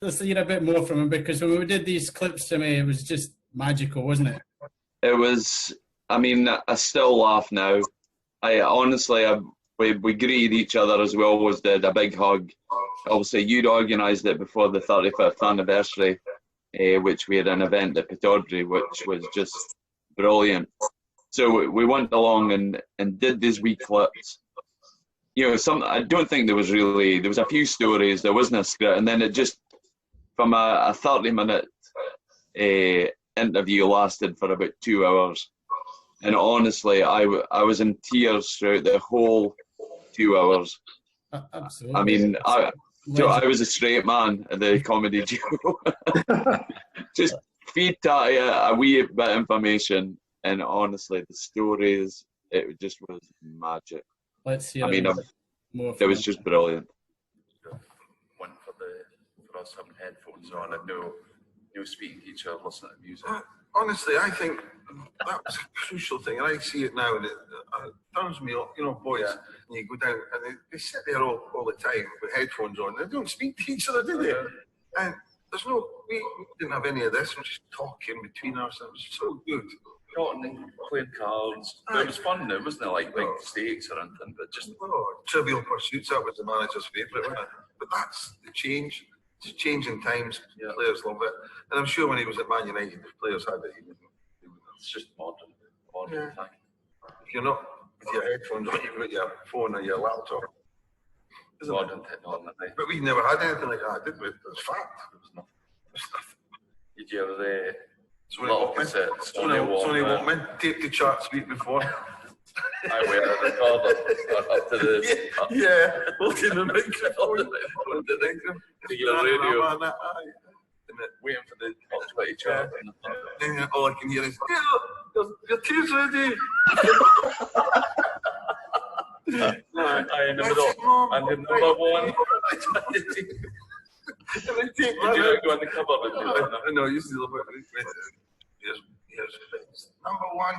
let's hear a bit more from him, because when we did these clips to me, it was just magical, wasn't it? It was. I mean, I still laugh now. I honestly, we greeted each other as we always did. A big hug. Obviously, you'd organised it before the 35th anniversary, which we had an event at Pittodrie, which was just brilliant. So we went along and did these wee clips. You know, I don't think there was a few stories, there wasn't a script, and then it just, from a 30-minute interview lasted for about 2 hours. And honestly, I was in tears throughout the whole 2 hours. Absolutely. I mean, I was a straight man at the comedy duo. Just feed Tattie a wee bit of information, and honestly, the stories, it just was magic. Let's hear more. It was just brilliant. One for us having headphones on and no speaking to each other, listening to music. Honestly, I think that was a crucial thing, and I see it now, and it turns me up. You know, boys, and you go down, and they sit there all the time with headphones on. They don't speak to each other, do they? And we didn't have any of this. We're just talking between us. It was so good. Talking, playing cards. It was fun. It wasn't like big stakes or anything, but just Trivial Pursuits. That was the manager's favourite, wasn't it? But that's the change. It's changing times. Yeah. Players love it, and I'm sure when he was at Man United, the players had it. It's just modern thing. If you're not with your headphones on, you've got your phone or your laptop. Modern technology. But we never had anything like that, did we? It was fact. There was nothing. Did you ever Sonny Walkman, taped the charts week before. I wear a recorder up to the holding the microphone. To your radio. Waiting for the top 20 chart. And all I can hear is, your tea's ready. I in the middle, and the number one. Did you go in the cupboard and do that? No, I used to love it. Here's number one.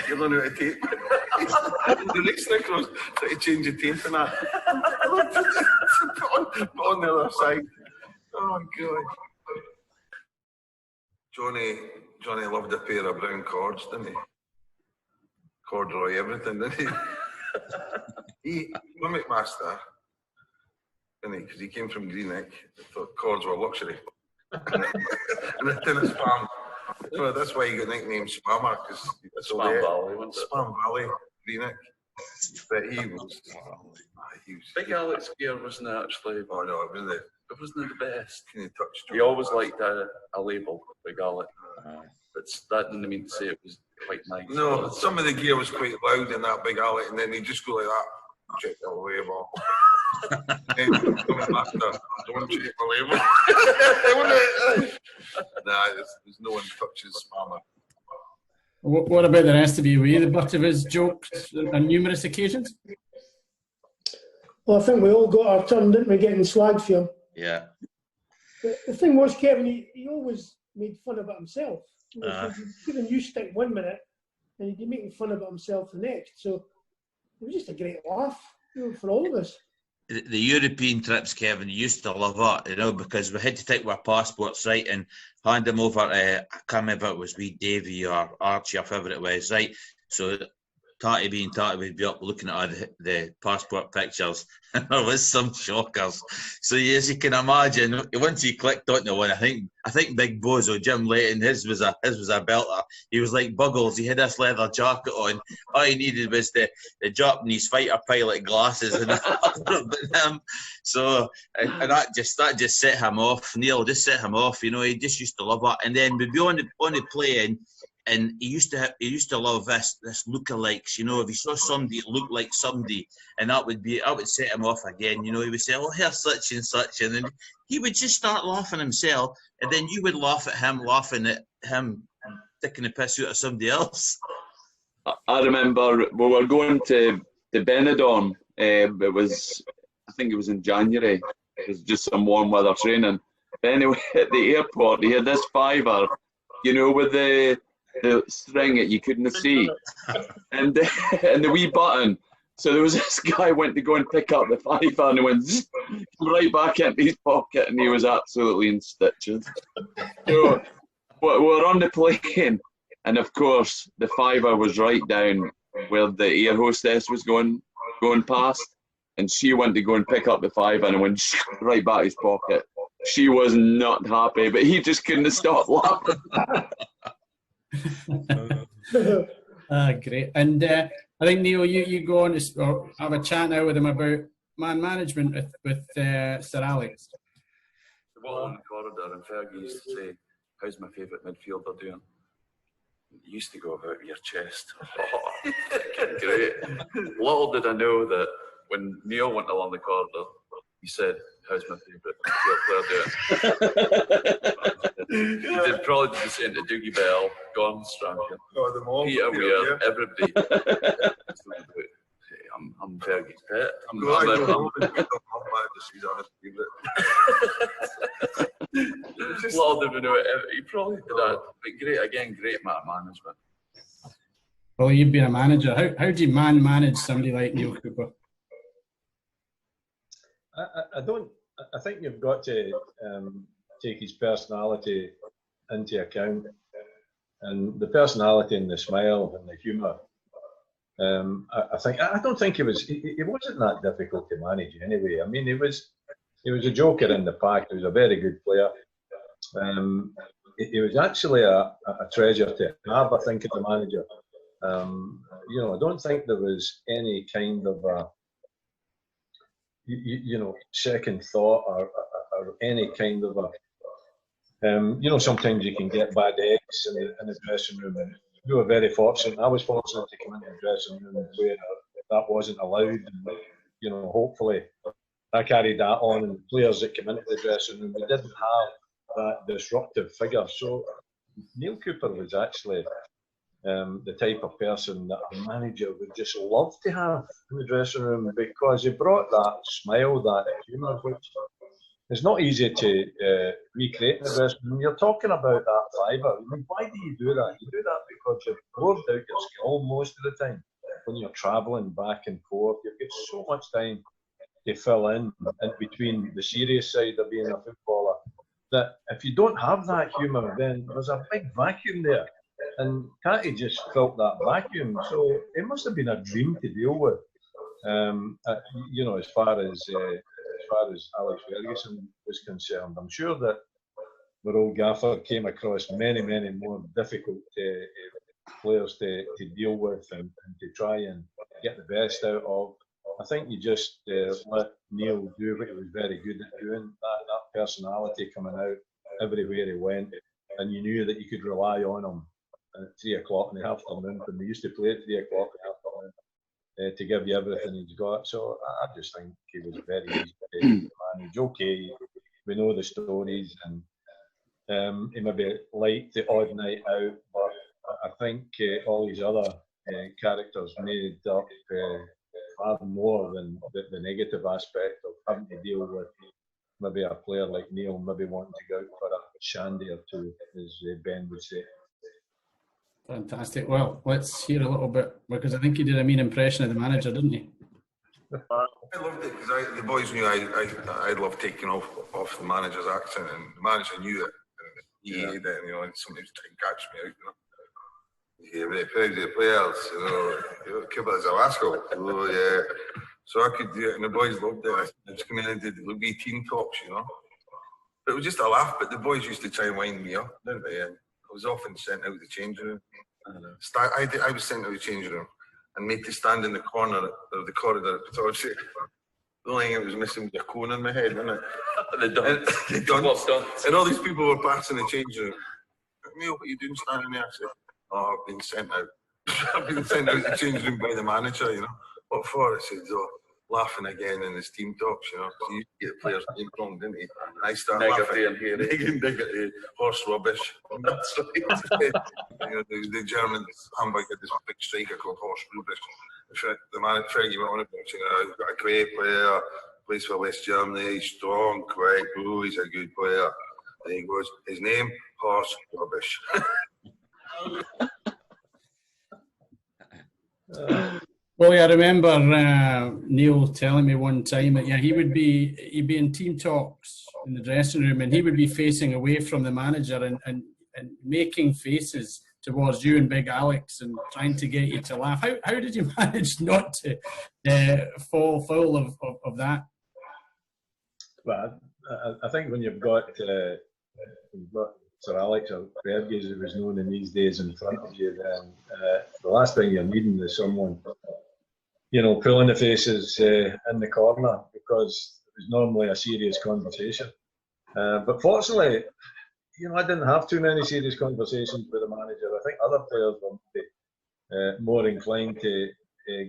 You learn how to tape. The next thing was try to change the tape and that. Put on the other side. Oh God. Johnny loved a pair of brown cords, didn't he? Corduroy everything, didn't he? One McMaster, didn't he? Because he came from Greenock, thought cords were luxury. And a tin of spam. So that's why he got nicknamed Spammer, because Spam Valley, wasn't it? Spam Valley, Greenock. But he was Big Alex gear wasn't actually. Oh no, it wasn't. It wasn't the best. Can you touch? He always liked a label, Big Alex. But that didn't mean to say it was quite nice. No, some of the gear was quite loud in that Big Alex, and then he'd just go like that. Check the label. Then coming back to, don't check the label. Nah, there's no one touches Spammer. What about the rest of you? Were you the butt of his jokes on numerous occasions? Well, I think we all got our turn, didn't we, getting slagged for him? Yeah. But the thing was, Kevin, he always made fun about himself. He'd given you stick 1 minute, and he'd be making fun about himself the next. So it was just a great laugh, for all of us. The European trips, Kevin, used to love it, because we had to take our passports, right, and hand them over. I can't remember if it was wee Davy or Archie or whoever it was, right? So Tattie being Tattie would be up looking at the passport pictures, and there was some shockers. So as you can imagine, once he clicked on the one, I think Big Bozo, Jim Layton, his was a belter. He was like Buggles. He had this leather jacket on. All he needed was the Japanese fighter pilot glasses, and so and that just set him off. Neil just set him off. He just used to love it. And then we'd be on the plane. And he used to love this lookalikes, if he saw somebody that looked like somebody, and that would set him off again. He would say, "Oh, here's such and such," and then he would just start laughing himself, and then you would laugh at him, laughing at him taking the piss out of somebody else. I remember we were going to the Benidorm. I think it was in January. It was just some warm weather training. But anyway, at the airport, he had this fiver, with the string that you couldn't see, and the wee button. So there was this guy went to go and pick up the fiver and he went zzz, right back into his pocket and he was absolutely in stitches. So we're on the plane and of course the fiver was right down where the air hostess was going past, and she went to go and pick up the fiver and it went right back his pocket. She was not happy, but he just couldn't stop laughing. Great. And I think, Neil, you go on to or have a chat now with him about man management with Sir Alex. The wall in the corridor, and Fergie used to say, "How's my favourite midfielder doing?" It used to go out your chest. Oh, great. Little did I know that when Neil went along the corridor, he said, "How's my favourite midfield player doing?" He did probably the same to Dougie Bell, Gordon Strachan, Peter Weir, everybody. I'm Fergie's pet. Little did we know it. He probably did that. But great man management. Well, you've been a manager. How do you manage somebody like Neale Cooper? I think you've got to take his personality into account, and the personality and the smile and the humour. I don't think he wasn't that difficult to manage anyway. I mean, he was a joker in the pack. He was a very good player. He was actually a treasure to have, I think, as a manager. I don't think there was any kind of a second thought or any kind of a sometimes you can get bad eggs in the dressing room, and we were very fortunate. I was fortunate to come into the dressing room where that wasn't allowed, and hopefully I carried that on, and the players that came into the dressing room, we didn't have that disruptive figure. So Neale Cooper was actually the type of person that a manager would just love to have in the dressing room, because he brought that smile, that humour, which is not easy to recreate in the dressing room. You're talking about that fiver. I mean, why do you do that? You do that because you've poured out your skill most of the time. When you're travelling back and forth, you've got so much time to fill in between the serious side of being a footballer, that if you don't have that humour, then there's a big vacuum there. And Tattie just felt that vacuum, so it must have been a dream to deal with. As far as Alex Ferguson was concerned, I'm sure that the old gaffer came across many more difficult players to deal with and to try and get the best out of. I think you just let Neil do what he was very good at doing, that personality coming out everywhere he went, and you knew that you could rely on him at 3 o'clock in the afternoon, when we used to play at 3 o'clock in the afternoon, to give you everything he's got. So I just think he was very easy to manage. Okay, we know the stories, and he maybe liked the odd night out, but I think all his other characters made up far more than the negative aspect of having to deal with maybe a player like Neil, maybe wanting to go out for a shandy or two, as Ben would say. Fantastic. Well, let's hear a little bit, because I think he did a mean impression of the manager, didn't he? I loved it because the boys knew I loved taking off the manager's accent, and the manager knew it. And he hated it, and sometimes trying to catch me out. Yeah, but it plays the players, Cooper is a rascal. Oh yeah, so I could do it, and the boys loved it. I just come in and did the wee team talks, But it was just a laugh. But the boys used to try and wind me up, didn't they? And I was often sent out of the changing room. I was sent out of the changing room and made to stand in the corner of the corridor. The only thing I was missing was a cone in my head, wasn't it? The dunce. And all these people were passing the changing room. Neil, what are you doing standing there? I said, "Oh, I've been sent out. I've been sent out of the changing room by the manager, What for?" I said, laughing again in his team talks, So you get players name wrong, didn't he? And I started laughing. Negative, horse rubbish. That's right. The Germans, Hamburg had this big striker called horse rubbish. The man at Fergie went on about saying, "He's got a great player, plays for West Germany, he's strong, quick, he's a good player." And he goes, "His name, horse rubbish." Well, yeah, I remember Neil telling me one time that he'd be in team talks in the dressing room, and he would be facing away from the manager and making faces towards you and Big Alex and trying to get you to laugh. How did you manage not to fall foul of that? Well, I think when you've got Sir Alex or Fergus, who was known in these days, in front of you, then the last thing you're needing is someone, pulling the faces in the corner, because it was normally a serious conversation. But fortunately, I didn't have too many serious conversations with the manager. I think other players were more inclined to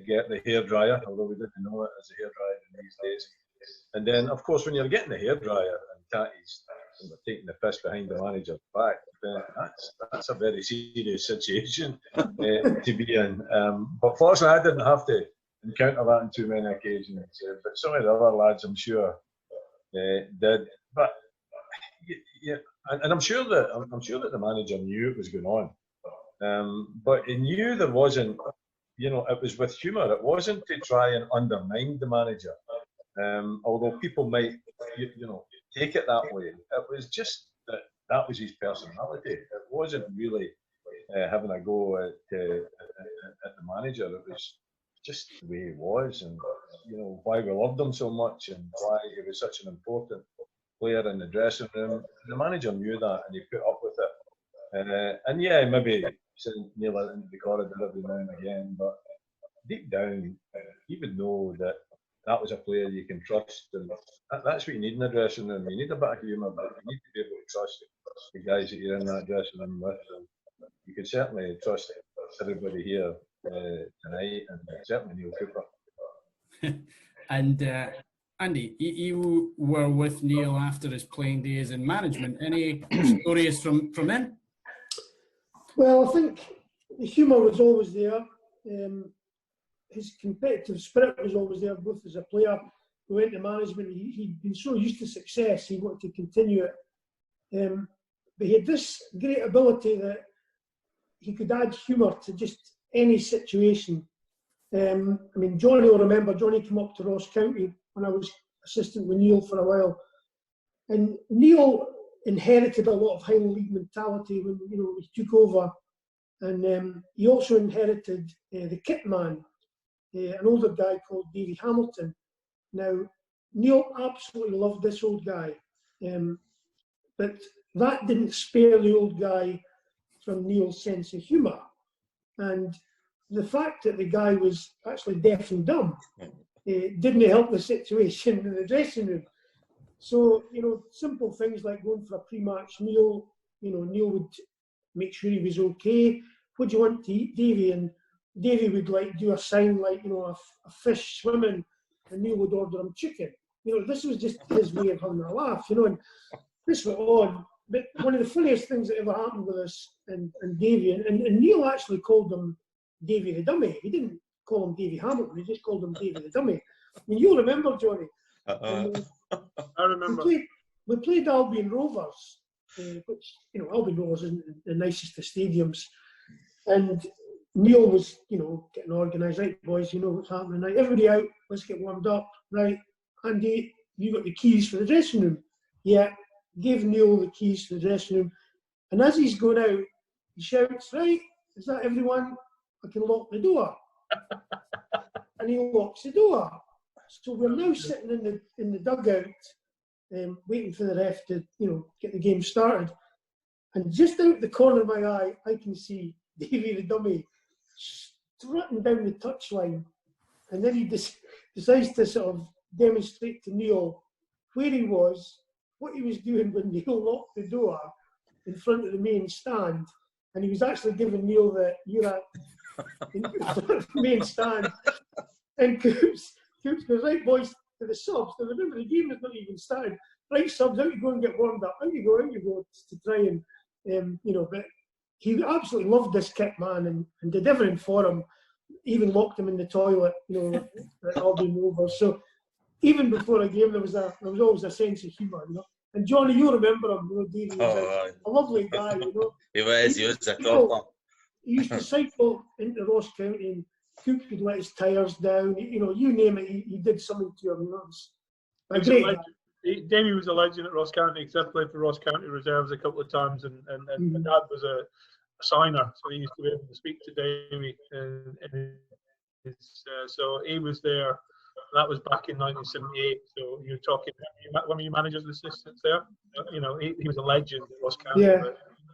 get the hairdryer, although we didn't know it as a hairdryer in these days. And then, of course, when you're getting the hairdryer and Tattie's taking the piss behind the manager's back, then that's a very serious situation to be in. But fortunately, I didn't have to encounter that on too many occasions. But some of the other lads, I'm sure, did. But yeah, and I'm sure that the manager knew it was going on. But he knew there wasn't. It was with humour. It wasn't to try and undermine the manager. Although people might, take it that way, it was just that was his personality. It wasn't really having a go at the manager. It was just the way he was, and why we loved him so much, and why he was such an important player in the dressing room. The manager knew that, and he put up with it. And yeah, maybe send Neil out into the corridor every now and again, but deep down, he would know that was a player you can trust, and that's what you need in the dressing room. You need a bit of humour, but you need to be able to trust the guys that you're in that dressing room with. And you can certainly trust everybody here tonight, and certainly Neale Cooper. And Andy, you were with Neil after his playing days in management. Any stories from then? Well, I think the humour was always there. His competitive spirit was always there, both as a player who went to management. He'd been so used to success, he wanted to continue it. But he had this great ability that he could add humour to just any situation. Johnny will remember, Johnny came up to Ross County when I was assistant with Neil for a while. And Neil inherited a lot of Highland League mentality when he took over. And he also inherited the kit man, an older guy called Davy Hamilton. Now, Neil absolutely loved this old guy, but that didn't spare the old guy from Neil's sense of humour. And the fact that the guy was actually deaf and dumb didn't help the situation in the dressing room. So, simple things like going for a pre-match meal, Neil would make sure he was okay. What do you want to eat, Davy? And Davy would do a sign like, a fish swimming, and Neil would order him chicken. This was just his way of having a laugh, and this went on. But one of the funniest things that ever happened with us and Davy, and Neil actually called him Davy the Dummy. He didn't call him Davy Hamilton, he just called him Davy the Dummy. You'll remember, Johnny. I remember. We played Albion Rovers, which, Albion Rovers isn't the nicest of stadiums. And Neil was, getting organised. Right, boys, what's happening. Right, everybody out, let's get warmed up. Right, Andy, you got the keys for the dressing room? Yeah, gave Neil the keys to the dressing room. And as he's going out, he shouts, right, is that everyone? I can lock the door. And he locks the door. So we're now sitting in the dugout, waiting for the ref to, get the game started. And just out the corner of my eye, I can see Davy the Dummy strutting down the touchline, and then he decides to sort of demonstrate to Neil where he was, what he was doing when Neil locked the door in front of the main stand, and he was actually giving Neil the in front of the main stand. And Coops goes, right, boys, to the subs. Now remember, the game has not even started. Right, subs, out you go and get warmed up. Out you go to try and but he absolutely loved this kit man and did everything for him, even locked him in the toilet, at Albion Rovers. So even before a game, there was always a sense of humour, And Johnny, you'll remember him, Davey was a lovely guy, He was a topper. He used to cycle into Ross County, and Coop could let his tyres down. You name it, he did something to him. That was He was a legend. Davey was a legend at Ross County because I played for Ross County Reserves a couple of times, and my dad was a signer, so he used to be able to speak to Davey. So he was there. That was back in 1978. So you're talking one of your managers' assistants there. He was a legend at Ross County. Yeah.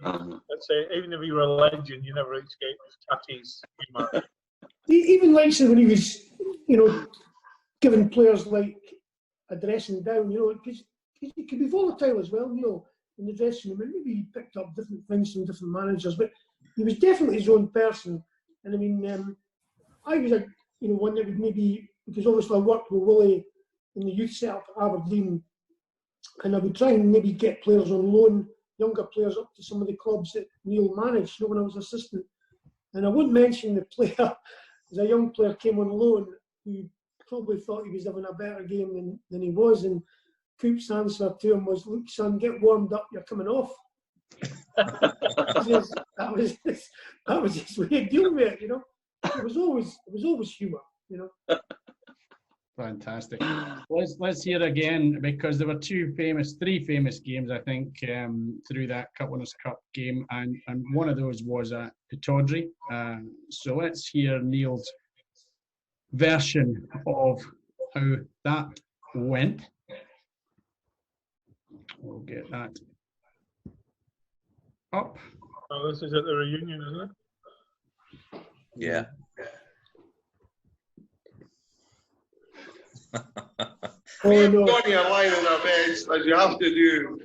But let's say even if you were a legend, you never escaped Tattie's humour. Even like when he was, giving players like a dressing down, because he could be volatile as well, in the dressing room. And maybe he picked up different things from different managers, but he was definitely his own person. And I mean, I was one that would maybe, because obviously I worked with Willie in the youth setup at Aberdeen, and I would try and maybe get players on loan, younger players up to some of the clubs that Neil managed, when I was assistant. And I wouldn't mention the player, as a young player came on loan who probably thought he was having a better game than he was, and Coop's answer to him was, "Look, son, get warmed up, you're coming off." that was his way of dealing with it, It was always humour, Fantastic. Let's hear again, because there were three famous games, I think, through that Winners' Cup game, and one of those was at Pittodrie. So let's hear Neil's version of how that went. We'll get that up. Oh, this is at the reunion, isn't it? Yeah. We've got to align in our beds, as you have to do,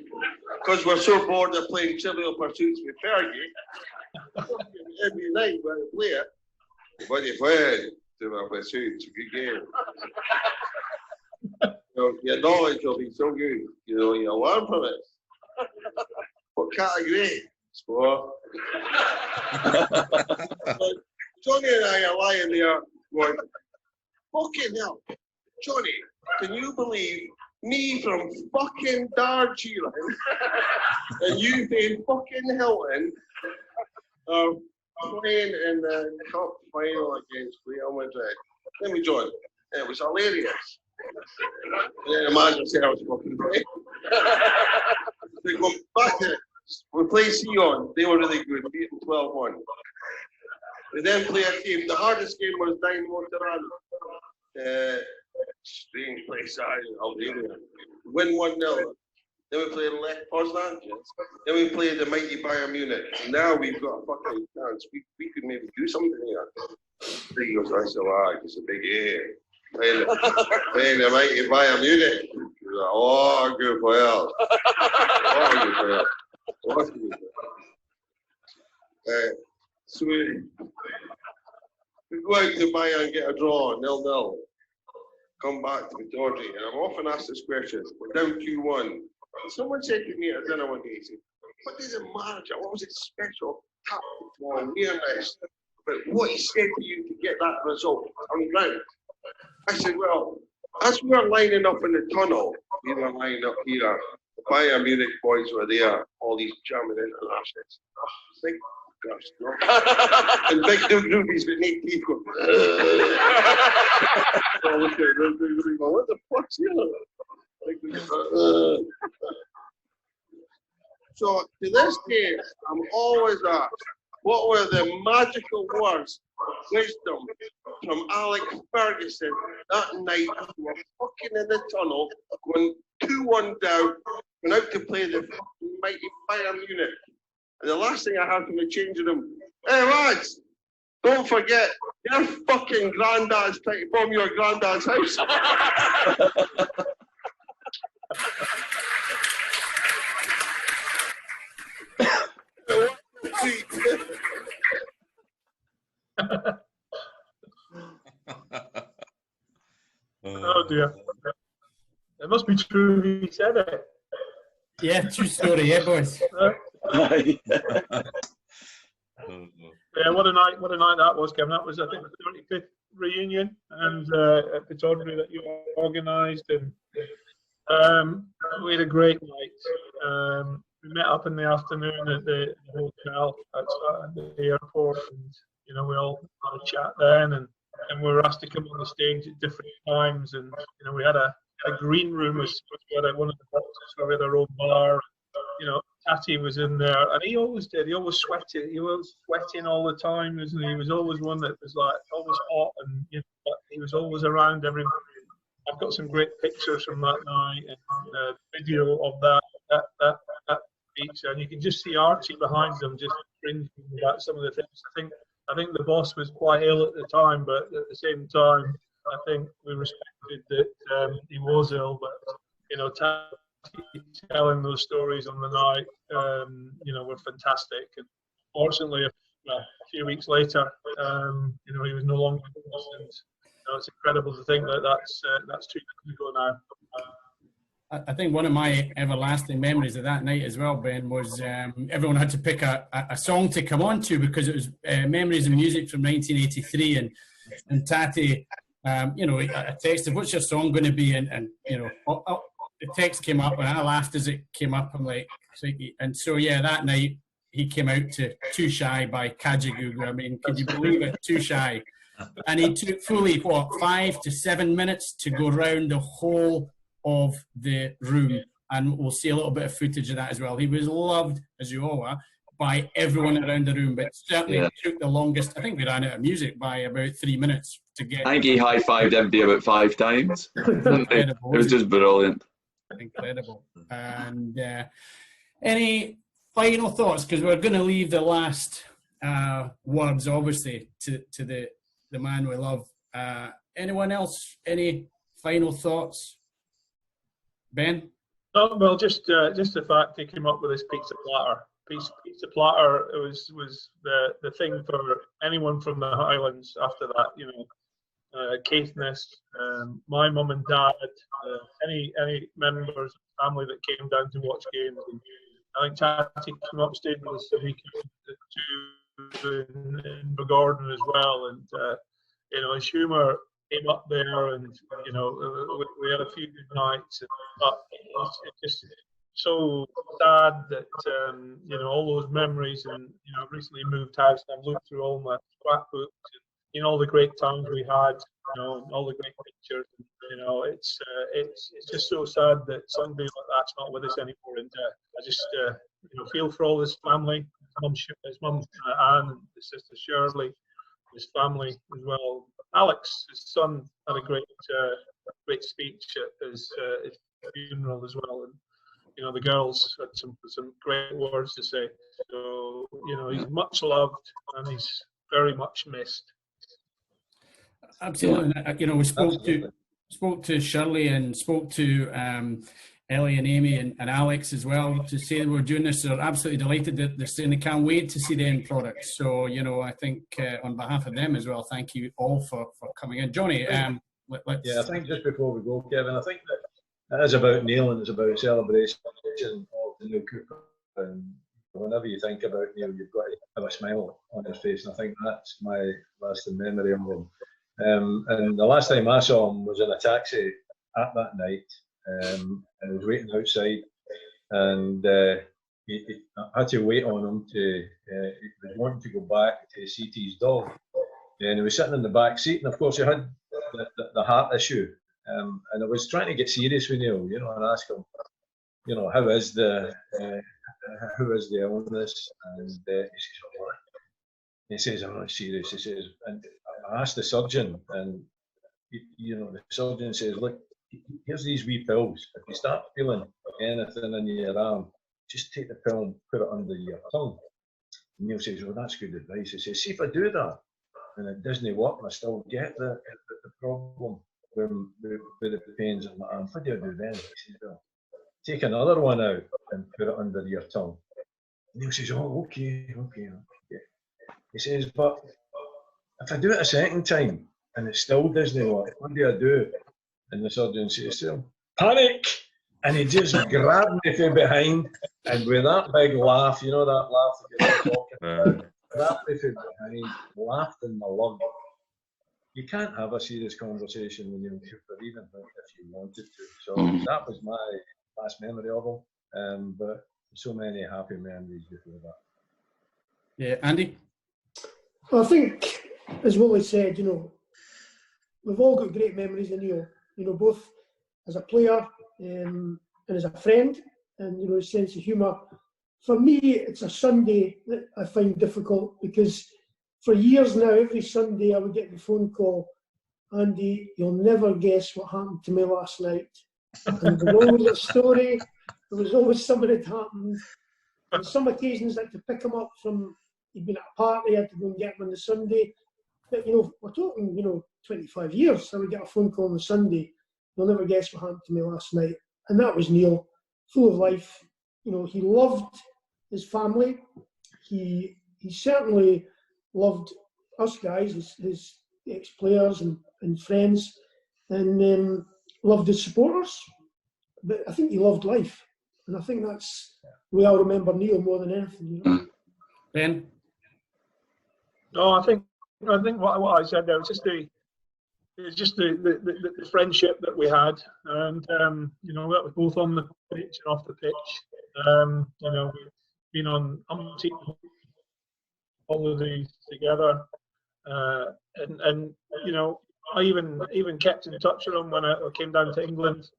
because we're so bored of playing Trivial Pursuits with Fergie. Every night when we play it, what you played Trivial Pursuits, good game. Your knowledge will be so good, you'll learn from it. What category? Sport. Johnny and I are lying there going, fucking hell, Johnny, can you believe me from fucking Darjeeling and you being fucking Hilton playing in the cup final against Real Madrid? Let me join. It was hilarious. And then imagine saying I was fucking playing. We go back to it. We played Sion. They were really good. We beat them 12-1. We then play a game. The hardest game was 9 Monterano. Strange place, Albania. Win 1-0. Then we played Lech Poznan. Then we played the mighty Bayern Munich. And now we've got a fucking chance. We could maybe do something here. He goes, I said, wow, it's a big A. Playing the mighty Bayern Munich. He was like, oh, good for hell. Oh, good for hell. What's good for hell? So we go out to Bayern and get a draw, 0-0. Come back to Pittodrie, and I'm often asked this question. We're down 2-1. Someone said to me at dinner one day, he said, what is a manager? What was it special tactical awareness about what he said to you to get that result on ground? I said, well, as we were lining up in the tunnel, we were lining up here. The Bayern Munich boys were there, all these German internationals. Big gosh, no. And big rubies with neat teeth going, what the fuck's here? So to this day, I'm always asked, what were the magical words, wisdom from Alex Ferguson that night we were fucking in the tunnel, going 2-1 down, went out to play the fucking mighty Bayern Munich. And the last thing I heard from the changing room, hey lads, don't forget, your fucking granddad's trying to bomb your granddad's house. Oh dear. It must be true he said it. Yeah, true story, yeah, boys. Yeah, what a night that was, Kevin. That was, I think, the 35th reunion and at Pittodrie that you organised, and we had a great night. We met up in the afternoon at the hotel at the airport, and we all had a chat then, and and we were asked to come on the stage at different times. And you know, we had a green room as one of the boxes where we had our own bar. You know, Tattie was in there, and he always did. He always sweated. He was sweating all the time, wasn't he? He was always one that was like always hot, and you know, but he was always around everybody. I've got some great pictures from that night and video of that speech, and you can just see Archie behind them, just cringing about some of the things. I think the boss was quite ill at the time, but at the same time, I think we respected that he was ill. But you know, telling those stories on the night, you know, were fantastic. And fortunately, a few weeks later, you know, he was no longer with us. And, you know, it's incredible to think that that's 2 years ago now. I think one of my everlasting memories of that night as well, Ben, was everyone had to pick a song to come on to because it was Memories of Music from 1983, and Tattie, you know, I texted, "What's your song going to be?" And you know, the text came up, and I laughed as it came up. I'm like, and so yeah, that night he came out to "Too Shy" by K.W.A.D. I mean, could you believe it? Too Shy, and he took fully 5 to 7 minutes to go round the whole of the room, and we'll see a little bit of footage of that as well. He was loved, as you all are, by everyone around the room, but certainly took the longest. I think we ran out of music by about 3 minutes to get. I think he high-fived everybody about 5 times. It was just brilliant. Incredible. And any final thoughts? Because we're going to leave the last words, obviously, to the man we love. Anyone else? Any final thoughts? Ben? Oh, well, just the fact he came up with this pizza platter. Pizza platter was the thing for anyone from the Highlands after that. You know, Caithness, my mum and dad, any members of the family that came down to watch games. And I think Tattie came upstage with us a week in Gordon as well, and you know, his humour came up there, and you know, we had a few good nights, but it's just so sad that you know, all those memories. And you know, I've recently moved house, and I've looked through all my scrapbooks, and you know, all the great times we had, you know, all the great pictures. You know, it's just so sad that somebody like that's not with us anymore. And I just you know, feel for all his family, his mum Anne, and his sister Shirley, his family as well. Alex, his son, had a great speech at his funeral as well, and you know, the girls had some great words to say. So you know, he's much loved and he's very much missed. Absolutely. You know, we spoke to Shirley and spoke to Ellie and Amy and Alex as well to say that we're doing this. They're absolutely delighted that they're saying they can't wait to see the end product. So, you know, I think on behalf of them as well, thank you all for coming in. Johnny, let's... Yeah, I think just before we go, Kevin, I think that it is about Neil and it's about celebration of the Neale Cooper. And whenever you think about Neil, you've got to have a smile on his face. And I think that's my lasting memory of him. And the last time I saw him was in a taxi at that night. I was waiting outside, and I had to wait on him he was wanting to go back to see his dog, and he was sitting in the back seat, and of course he had the heart issue, and I was trying to get serious with Neil, you know, and ask him, you know, how is the illness, and he says, I'm not serious. He says, and I asked the surgeon, and you know, the surgeon says, look, here's these wee pills. If you start feeling anything in your arm, just take the pill and put it under your tongue. And Neil says, well, that's good advice. He says, see if I do that and it doesn't work and I still get the problem with the pains in my arm, what do I do then? He says, well, take another one out and put it under your tongue. And Neil says, oh, okay. He says, but if I do it a second time and it still doesn't work, what do I do? And the surgeon says to him, panic! And he just grabbed me from behind, and with that big laugh, you know that laugh that you're talking about, grabbed me from behind, laughed in my lung. You can't have a serious conversation with Neale Cooper, even if you wanted to. So that was my last memory of him, but so many happy memories before that. Yeah, Andy? Well, I think, as Willie said, you know, we've all got great memories of Neil. You know, both as a player and as a friend, and you know, his sense of humour. For me, it's a Sunday that I find difficult because for years now, every Sunday I would get the phone call, Andy, you'll never guess what happened to me last night. And there was always a story, there was always something that happened. On some occasions I had to pick him up from, he'd been at a party, I had to go and get him on the Sunday. But you know, we're talking, you know, 25 years, I would get a phone call on the Sunday, you'll never guess what happened to me last night. And that was Neil, full of life. You know, he loved his family. He certainly loved us guys, his ex-players and friends, and loved his supporters. But I think he loved life, and I think that's the way I remember Neil more than anything. You know? Ben? No, I think what I said there was just the friendship that we had, and you know, that was both on the pitch and off the pitch. You know, we've been on holidays together, and you know, I even kept in touch with him when I came down to England.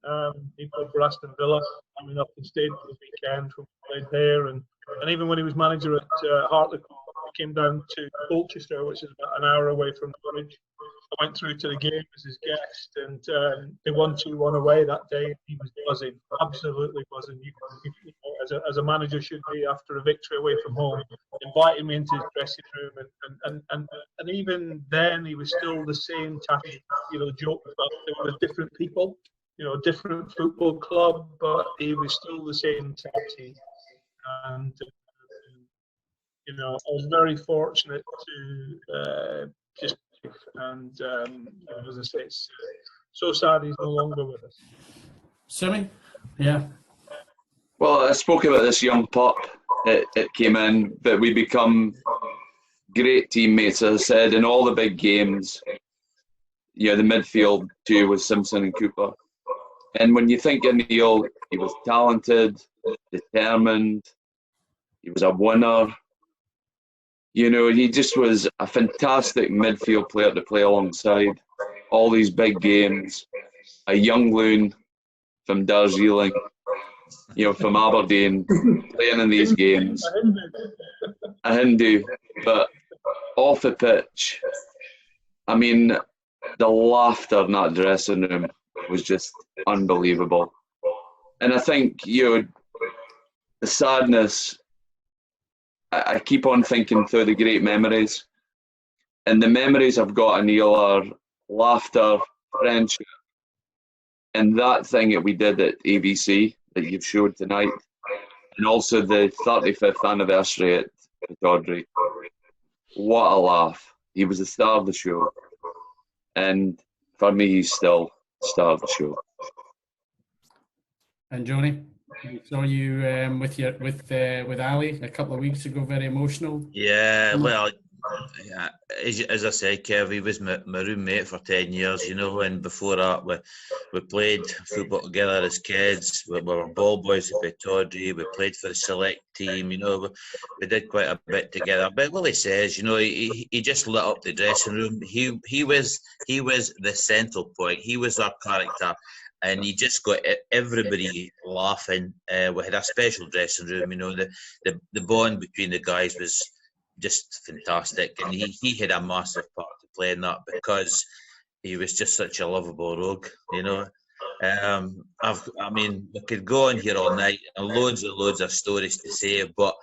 He played for Aston Villa. I mean, up and stayed for the weekend when we played there, and even when he was manager at Hartlepool, he came down to Colchester, which is about an hour away from Norwich. I went through to the game as his guest, and they won 2-1 away that day. He was buzzing, absolutely buzzing. You know, as a manager should be after a victory away from home. Invited me into his dressing room, and even then he was still the same Tattie. You know, joked about they were different people, you know, different football club, but he was still the same Tattie. And you know, I was very fortunate to just. And as I say, it's so sad he's no longer with us. Simi? Yeah. Well, I spoke about this young pup. It came in, but we become great teammates, as I said, in all the big games. You know, the midfield too was Simpson and Cooper. And when you think of Neil, he was talented, determined, he was a winner. You know, he just was a fantastic midfield player to play alongside. All these big games. A young loon from Darjeeling, you know, from Aberdeen, playing in these games. A Hindu, but off the pitch, I mean, the laughter in that dressing room was just unbelievable. And I think, you know, the sadness, I keep on thinking through the great memories, and the memories I've got of Neil are laughter, friendship, and that thing that we did at ABC that you've showed tonight, and also the 35th anniversary at K.W.A.D. What a laugh. He was the star of the show, and for me he's still the star of the show. And Johnny? We saw you with Ali a couple of weeks ago. Very emotional. Yeah, well, yeah, as I said, Kev, he was my roommate for 10 years, you know, and before that we played football together as kids. We were ball boys at K.W.A.D. We played for the select team, you know, we did quite a bit together. But Willie says, you know, he just lit up the dressing room. He was the central point. He was our character. And he just got everybody laughing. We had a special dressing room, you know. The bond between the guys was just fantastic, and he had a massive part to play in that because he was just such a lovable rogue, you know. I mean, we could go on here all night and loads of stories to say, but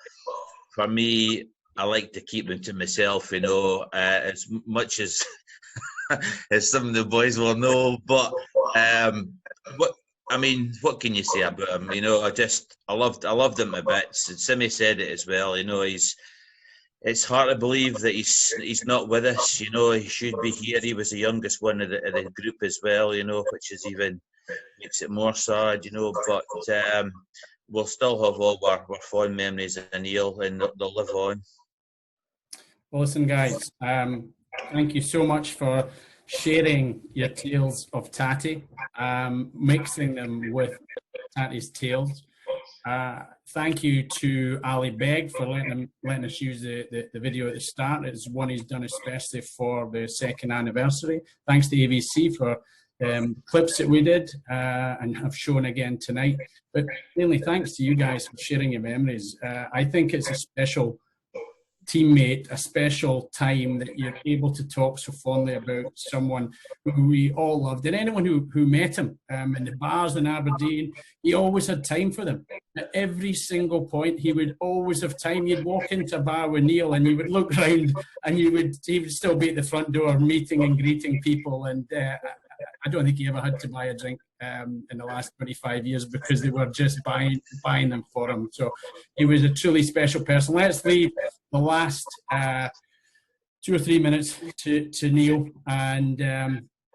for me, I like to keep them to myself, you know, as much as as some of the boys will know, but. What can you say about him? You know, I loved him a bit. Simi said it as well. You know, it's hard to believe that he's not with us. You know, he should be here. He was the youngest one of the group as well. You know, which is even makes it more sad. You know, but we'll still have all our fond memories of Neil, and they'll live on. Well, listen, guys. Thank you so much for sharing your tales of Tattie, mixing them with Tattie's tales. Thank you to Ali Beg for letting us use the video at the start. It's one he's done especially for the 2nd anniversary. Thanks to AVC for clips that we did and have shown again tonight. But mainly thanks to you guys for sharing your memories. I think it's a special teammate, a special time that you're able to talk so fondly about someone who we all loved. And anyone who met him in the bars in Aberdeen, he always had time for them. At every single point, he would always have time. You'd walk into a bar with Neil and you would look round and he would still be at the front door meeting and greeting people. And I don't think he ever had to buy a drink in the last 25 years because they were just buying them for him. So he was a truly special person. Let's leave the last 2 or 3 minutes to Neil, and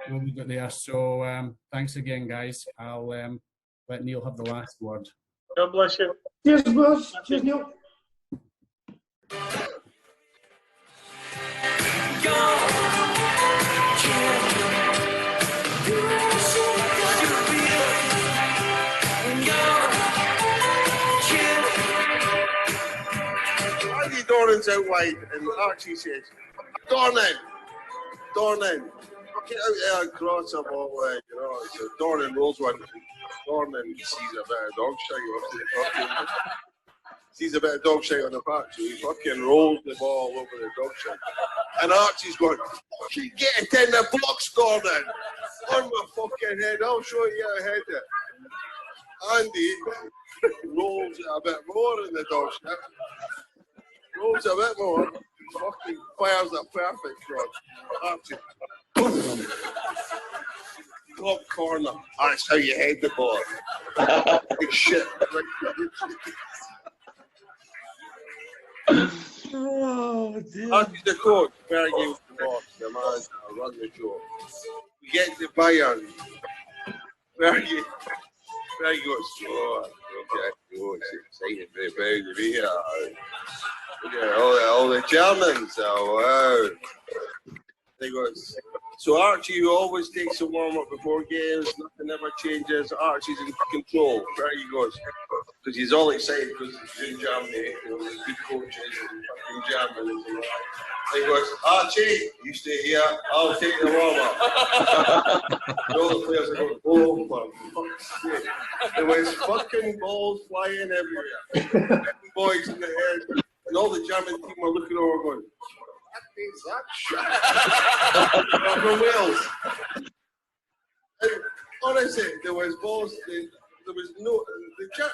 we'll leave it there. So thanks again, guys. I'll let Neil have the last word. God bless you. Cheers, boys. Cheers, Neil. Dornan's out wide, and Archie says, Dornan, get out there and cross the ball, you know. So Dornan rolls one. Dornan sees a bit of dog shite on the patch, so he fucking rolls the ball over the dog shite. And Archie's going, fucking get it in the box, Dornan! On my fucking head, I'll show you how to head it. Andy rolls it a bit more in the dog shite. Rolls a bit more, fucking fires a perfect cross. Archie. Top corner. That's how you head the ball. Big shit. Oh, dear. Archie's the coach. Fergie was the boss. The man run the show. We get to Bayern. Fergie goes, oh, okay. Oh, it's exciting, very proud to be here. Yeah, all the Germans, oh wow. They goes, so Archie always takes a warm-up before games, nothing ever changes, Archie's in control. There he goes, because he's all excited because he's in Germany, you know, there's good coaches and fucking Germans and all that. He goes, Archie, you stay here, I'll take the warm-up. All the players are going, oh, for fuck's sake. There was fucking balls flying everywhere. Boys in the head. And all the German team were looking over going, what is that shit? From Wales. And honestly, there was balls, there was no,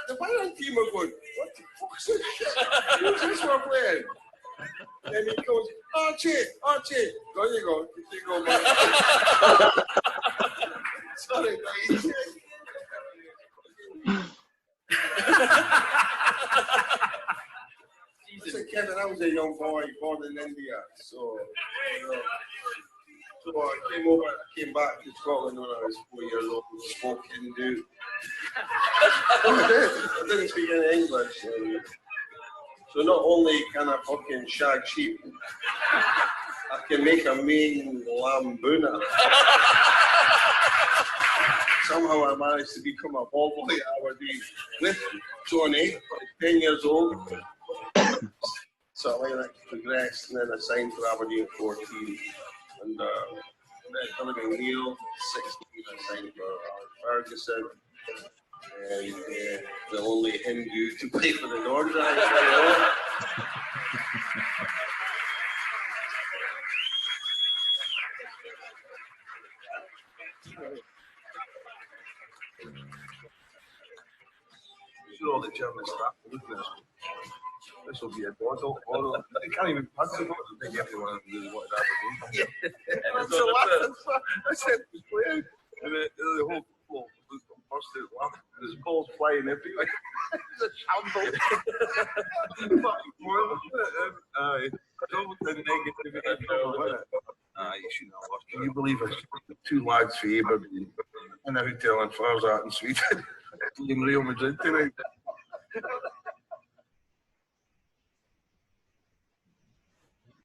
the Bayern team were going, what the fuck's this shit? Who's this we're playing? And he goes, Archie, there you go, you go, man. Sorry, mate. Listen, Kevin, I was a young boy born in India, so I came back to Scotland when I was 4 years old and spoke Hindu. I didn't speak any English. So not only can I fucking shag sheep, I can make a mean lambuna. Somehow I managed to become a ball boy at Aberdeen with Johnny, 10 years old. So I like progressed and then I signed for Aberdeen at 14. And then coming to Neale, 16, I signed for Ferguson. And the only Hindu to play for the Northern Ireland. Sure, all the German staff are looking at us. This will be a bottle. They can't even punch the bottle. I think everyone really wanted Aberdeen. I said, playing. And the whole football was burst out laughing. There's balls flying everywhere. It's a shambles. You shouldn't have lost. Can you believe it? 2 lads for Aberdeen in a hotel in Farzat in Sweden. In Real Madrid tonight.